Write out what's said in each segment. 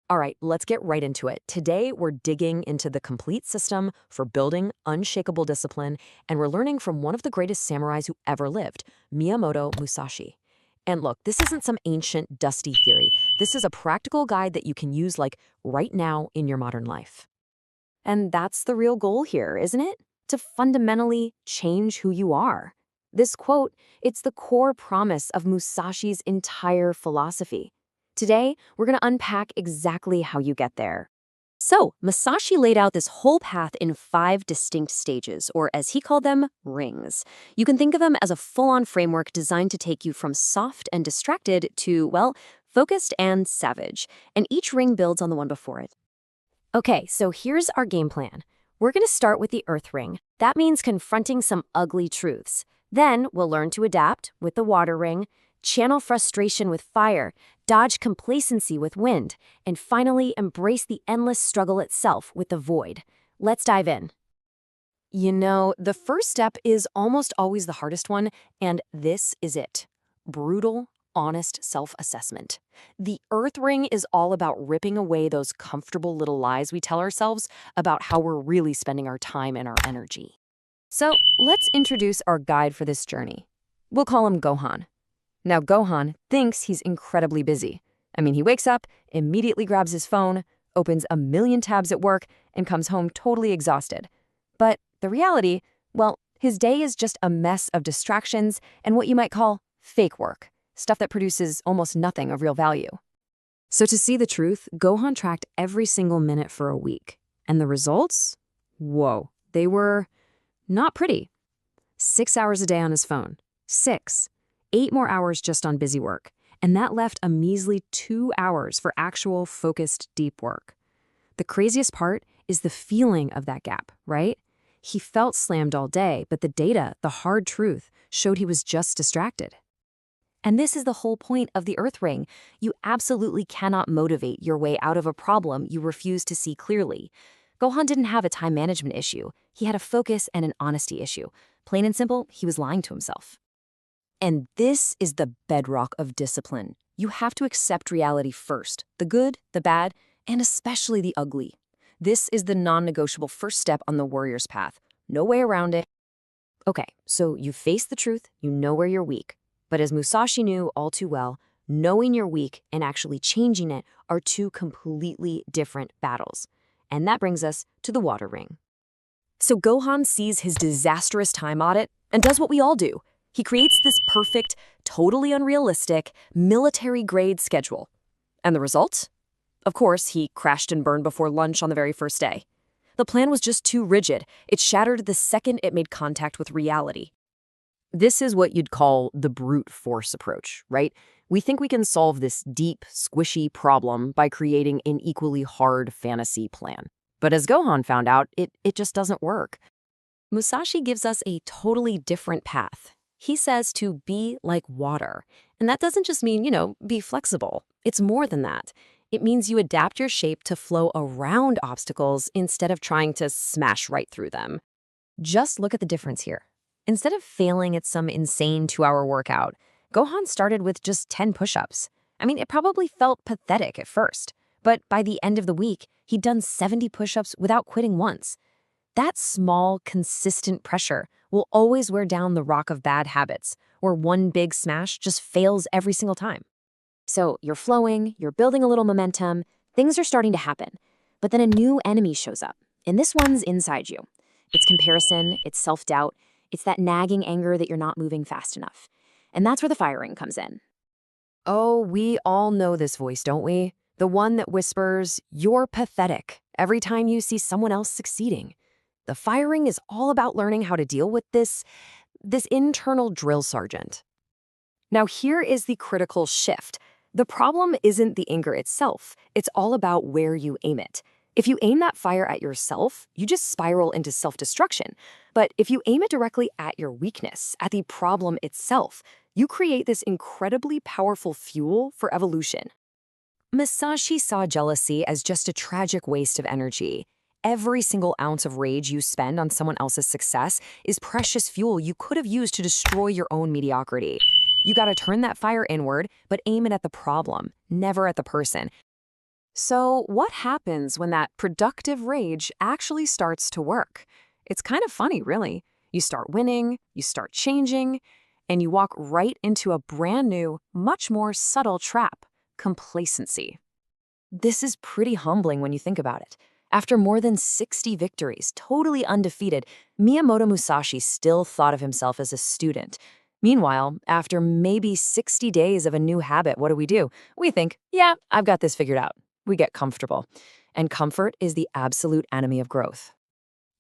All right, let's get right into it. Today, we're digging into the complete system for building unshakable discipline, and we're learning from one of the greatest samurais who ever lived, Miyamoto Musashi. And look, this isn't some ancient, dusty theory. This is a practical guide that you can use, like, right now in your modern life. And that's the real goal here, isn't it? To fundamentally change who you are. This quote, it's the core promise of Musashi's entire philosophy. Today, we're going to unpack exactly how you get there. So, Musashi laid out this whole path in 5 distinct stages, or as he called them, rings. You can think of them as a full-on framework designed to take you from soft and distracted to, well, focused and savage. And each ring builds on the one before it. Okay, so here's our game plan. We're going to start with the Earth Ring. That means confronting some ugly truths. Then we'll learn to adapt with the Water Ring, channel frustration with fire, dodge complacency with wind, and finally embrace the endless struggle itself with the Void. Let's dive in. You know, the first step is almost always the hardest one, and this is it. Brutal, honest self-assessment. The Earth Ring is all about ripping away those comfortable little lies we tell ourselves about how we're really spending our time and our energy. So let's introduce our guide for this journey. We'll call him Gohan. Now, Gohan thinks he's incredibly busy. I mean, he wakes up, immediately grabs his phone, opens a million tabs at work, and comes home totally exhausted. But the reality, well, his day is just a mess of distractions and what you might call fake work, stuff that produces almost nothing of real value. So to see the truth, Gohan tracked every single minute for a week. And the results? Whoa, they were not pretty. 6 hours a day on his phone. 6. 8 more hours just on Busywork, and that left a measly 2 hours for actual, focused, deep work. The craziest part is the feeling of that gap, right? He felt slammed all day, but the data, the hard truth, showed he was just distracted. And this is the whole point of the Earth Ring. You absolutely cannot motivate your way out of a problem you refuse to see clearly. Gohan didn't have a time management issue. He had a focus and an honesty issue. Plain and simple, he was lying to himself. And this is the bedrock of discipline. You have to accept reality first, the good, the bad, and especially the ugly. This is the non-negotiable first step on the warrior's path. No way around it. Okay, so you face the truth, you know where you're weak. But as Musashi knew all too well, knowing you're weak and actually changing it are 2 completely different battles. And that brings us to the Water Ring. So Gohan sees his disastrous time audit and does what we all do. He creates this perfect, totally unrealistic, military-grade schedule. And the result? Of course, he crashed and burned before lunch on the very first day. The plan was just too rigid. It shattered the second it made contact with reality. This is what you'd call the brute force approach, right? We think we can solve this deep, squishy problem by creating an equally hard fantasy plan. But as Gohan found out, it just doesn't work. Musashi gives us a totally different path. He says to be like water. And that doesn't just mean, be flexible. It's more than that. It means you adapt your shape to flow around obstacles instead of trying to smash right through them. Just look at the difference here. Instead of failing at some insane 2-hour workout, Gohan started with just 10 push-ups. I mean, it probably felt pathetic at first, but by the end of the week, he'd done 70 push-ups without quitting once. That small, consistent pressure will always wear down the rock of bad habits, where one big smash just fails every single time. So you're flowing, you're building a little momentum, things are starting to happen. But then a new enemy shows up, and this one's inside you. It's comparison, it's self-doubt, it's that nagging anger that you're not moving fast enough. And that's where the fire ring comes in. Oh, we all know this voice, don't we? The one that whispers, "You're pathetic," every time you see someone else succeeding. The fire ring is all about learning how to deal with this internal drill sergeant. Now here is the critical shift. The problem isn't the anger itself. It's all about where you aim it. If you aim that fire at yourself, you just spiral into self-destruction. But if you aim it directly at your weakness, at the problem itself, you create this incredibly powerful fuel for evolution. Musashi saw jealousy as just a tragic waste of energy. Every single ounce of rage you spend on someone else's success is precious fuel you could have used to destroy your own mediocrity. You gotta turn that fire inward, but aim it at the problem, never at the person. So, what happens when that productive rage actually starts to work? It's kind of funny, really. You start winning, you start changing, and you walk right into a brand new, much more subtle trap: complacency. This is pretty humbling when you think about it. After more than 60 victories, totally undefeated, Miyamoto Musashi still thought of himself as a student. Meanwhile, after maybe 60 days of a new habit, what do? We think, yeah, I've got this figured out. We get comfortable. And comfort is the absolute enemy of growth.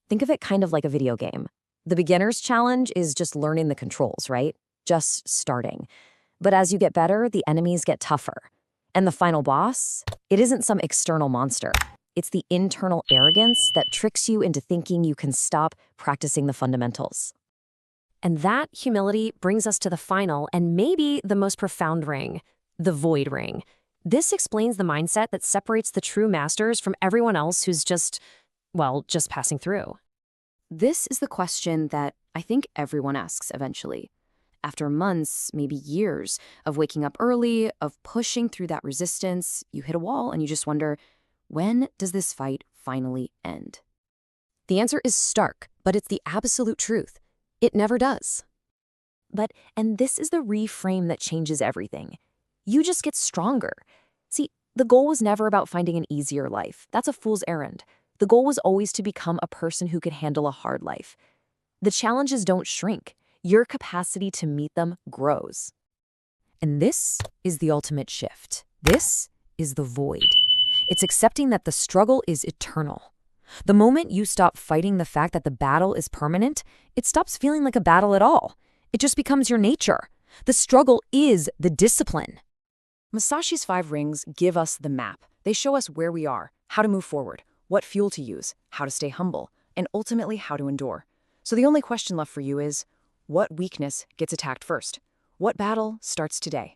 Think of it kind of like a video game. The beginner's challenge is just learning the controls, right? Just starting. But as you get better, the enemies get tougher. And the final boss, it isn't some external monster. It's the internal arrogance that tricks you into thinking you can stop practicing the fundamentals. And that humility brings us to the final and maybe the most profound ring: the void ring. This explains the mindset that separates the true masters from everyone else who's just passing through. This is the question that I think everyone asks eventually. After months, maybe years, of waking up early, of pushing through that resistance, you hit a wall and you just wonder, when does this fight finally end? The answer is stark, but it's the absolute truth. It never does. And this is the reframe that changes everything. You just get stronger. See, the goal was never about finding an easier life. That's a fool's errand. The goal was always to become a person who could handle a hard life. The challenges don't shrink. Your capacity to meet them grows. And this is the ultimate shift. This is the void. It's accepting that the struggle is eternal. The moment you stop fighting the fact that the battle is permanent, it stops feeling like a battle at all. It just becomes your nature. The struggle is the discipline. Musashi's 5 rings give us the map. They show us where we are, how to move forward, what fuel to use, how to stay humble, and ultimately how to endure. So the only question left for you is, what weakness gets attacked first? What battle starts today?